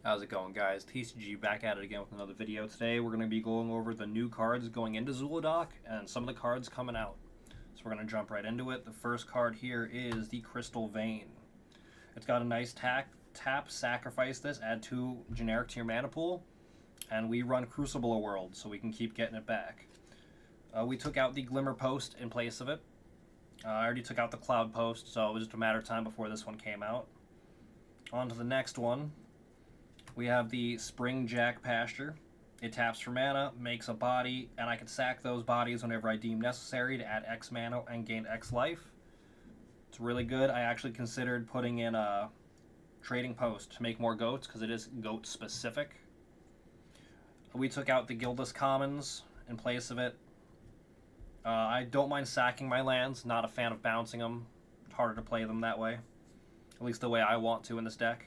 How's it going, guys? TCG back at it again with another video. Today we're going to be going over the new cards going into Zhulodok and some of the cards coming out. So we're going to jump right into it. The first card here is the Crystal Vein. It's got a nice tap, sacrifice this, add 2 generic to your mana pool, and we run Crucible a World so we can keep getting it back. We took out the Glimmer Post in place of it. I already took out the Cloud Post, so it was just a matter of time before this one came out. On to the next one. We have the Spring Jack Pasture. It taps for mana, makes a body, and I can sack those bodies whenever I deem necessary to add X mana and gain X life. It's really good. I actually considered putting in a Trading Post to make more goats because it is goat specific. We took out the Guildless Commons in place of it. I don't mind sacking my lands, not a fan of bouncing them. It's harder to play them that way, at least the way I want to in this deck.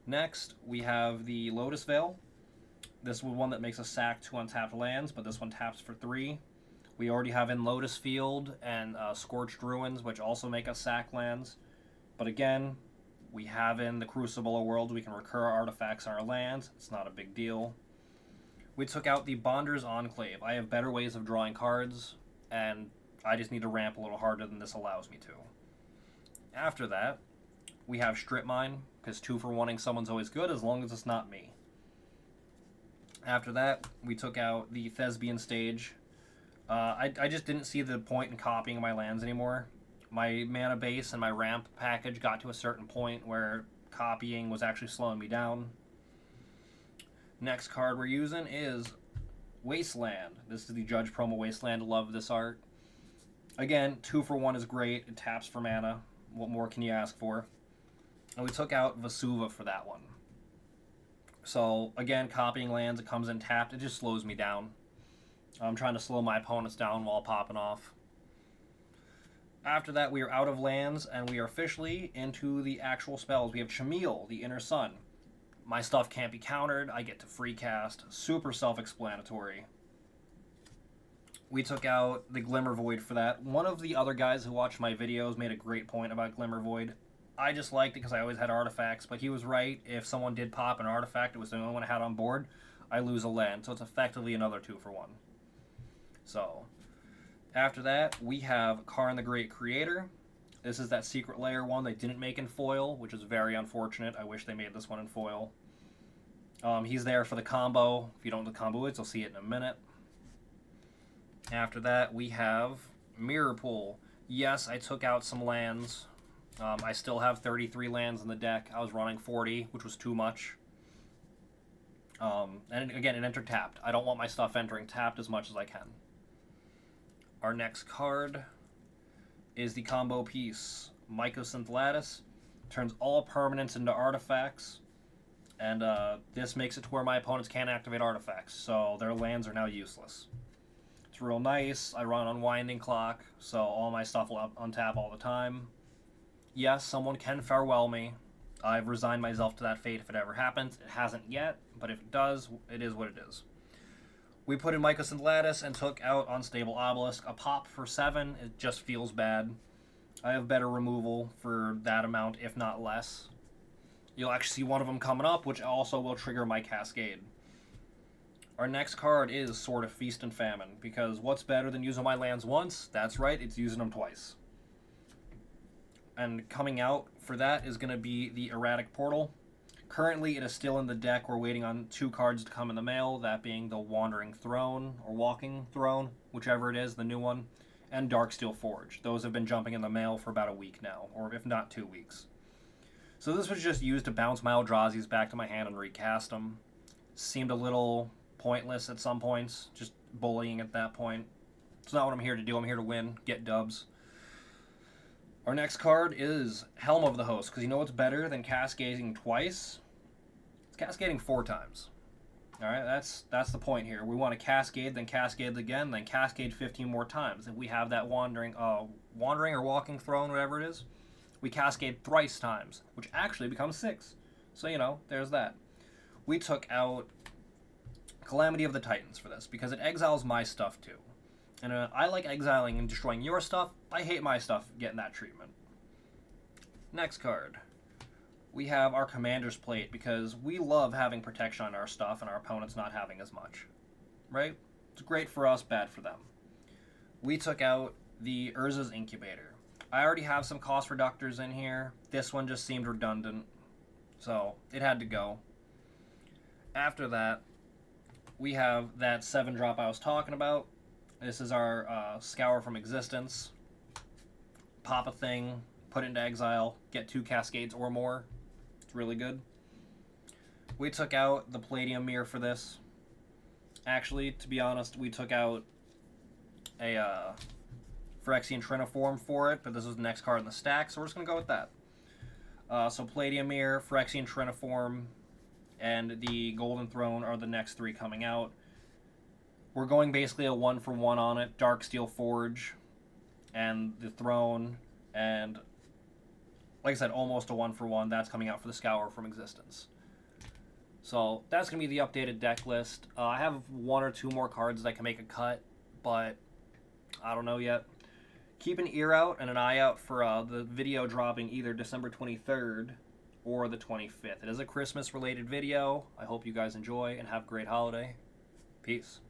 Next, we have the Lotus Veil. This is one that makes us sack 2 untapped lands, but this one taps for 3. We already have in Lotus Field and Scorched Ruins, which also make us sack lands. But again, we have in the Crucible of Worlds, we can recur artifacts on our lands. It's not a big deal. We took out the Bonder's Enclave. I have better ways of drawing cards, and I just need to ramp a little harder than this allows me to. After that, we have Strip Mine, because 2 for 1-ing someone's always good as long as it's not me. After that, we took out the Thespian Stage. I just didn't see the point in copying my lands anymore. My mana base and my ramp package got to a certain point where copying was actually slowing me down. Next card we're using is Wasteland. This is the Judge promo Wasteland. Love this art. Again, 2 for 1 is great. It taps for mana. What more can you ask for? And we took out Vesuva for that one. So, again, copying lands, it comes in tapped. It just slows me down. I'm trying to slow my opponents down while popping off. After that, we are out of lands, and we are officially into the actual spells. We have Chameel, the Inner Sun. My stuff can't be countered. I get to free cast. Super self-explanatory. We took out the Glimmer Void for that. One of the other guys who watched my videos made a great point about Glimmer Void. I just liked it because I always had artifacts, but he was right. If someone did pop an artifact, it was the only one I had on board, I lose a land. So it's effectively another 2 for 1. So, after that, we have Karn the Great Creator. This is that secret layer one they didn't make in foil, which is very unfortunate. I wish they made this one in foil. He's there for the combo. If you don't know the combo is, you'll see it in a minute. After that, we have Mirror Pool. Yes, I took out some lands. I still have 33 lands in the deck. I was running 40, which was too much. And again, it entered tapped. I don't want my stuff entering tapped as much as I can. Our next card is the combo piece. Mycosynth Lattice. Turns all permanents into artifacts. And this makes it to where my opponents can't activate artifacts. So their lands are now useless. It's real nice. I run Unwinding Clock, so all my stuff will untap all the time. Yes, someone can farewell me. I've resigned myself to that fate if it ever happens. It hasn't yet, but if it does, it is what it is. We put in Mycosynth Lattice and took out Unstable Obelisk. A pop for 7, it just feels bad. I have better removal for that amount, if not less. You'll actually see one of them coming up, which also will trigger my Cascade. Our next card is Sword of Feast and Famine, because what's better than using my lands once? That's right, it's using them twice. And coming out for that is going to be the Erratic Portal. Currently, it is still in the deck. We're waiting on 2 cards to come in the mail, that being the Wandering Throne, or Walking Throne, whichever it is, the new one, and Darksteel Forge. Those have been jumping in the mail for about a week now, or if not 2 weeks. So this was just used to bounce my Eldrazi's back to my hand and recast them. Seemed a little pointless at some points, just bullying at that point. It's not what I'm here to do. I'm here to win, get dubs. Our next card is Helm of the Host, because you know what's better than cascading twice? It's cascading 4 times. Alright, that's the point here. We want to cascade, then cascade again, then cascade 15 more times. If we have that wandering or walking throne, whatever it is, we cascade thrice times, which actually becomes 6. So, you know, there's that. We took out Calamity of the Titans for this, because it exiles my stuff too. And I like exiling and destroying your stuff. I hate my stuff getting that treatment. Next card. we have our Commander's Plate because we love having protection on our stuff and our opponents not having as much. Right? It's great for us, bad for them. We took out the Urza's Incubator. I already have some cost reductors in here. This one just seemed redundant, so it had to go. After that, we have that 7-drop I was talking about. This is our Scour from Existence. Pop a thing, put it into exile, get 2 Cascades or more. It's really good. We took out the Palladium Mirror for this. Actually, to be honest, we took out a Phyrexian Triniform for it, but this was the next card in the stack, so we're just going to go with that. So Palladium Mirror, Phyrexian Triniform, and the Golden Throne are the next 3 coming out. We're going basically a 1-for-1 on it. Darksteel Forge, and the Throne, and like I said, almost a 1-for-1. That's coming out for the Scour from Existence. So that's going to be the updated deck list. I have 1 or 2 more cards that can make a cut, but I don't know yet. Keep an ear out and an eye out for the video dropping either December 23rd or the 25th. It is a Christmas-related video. I hope you guys enjoy and have a great holiday. Peace.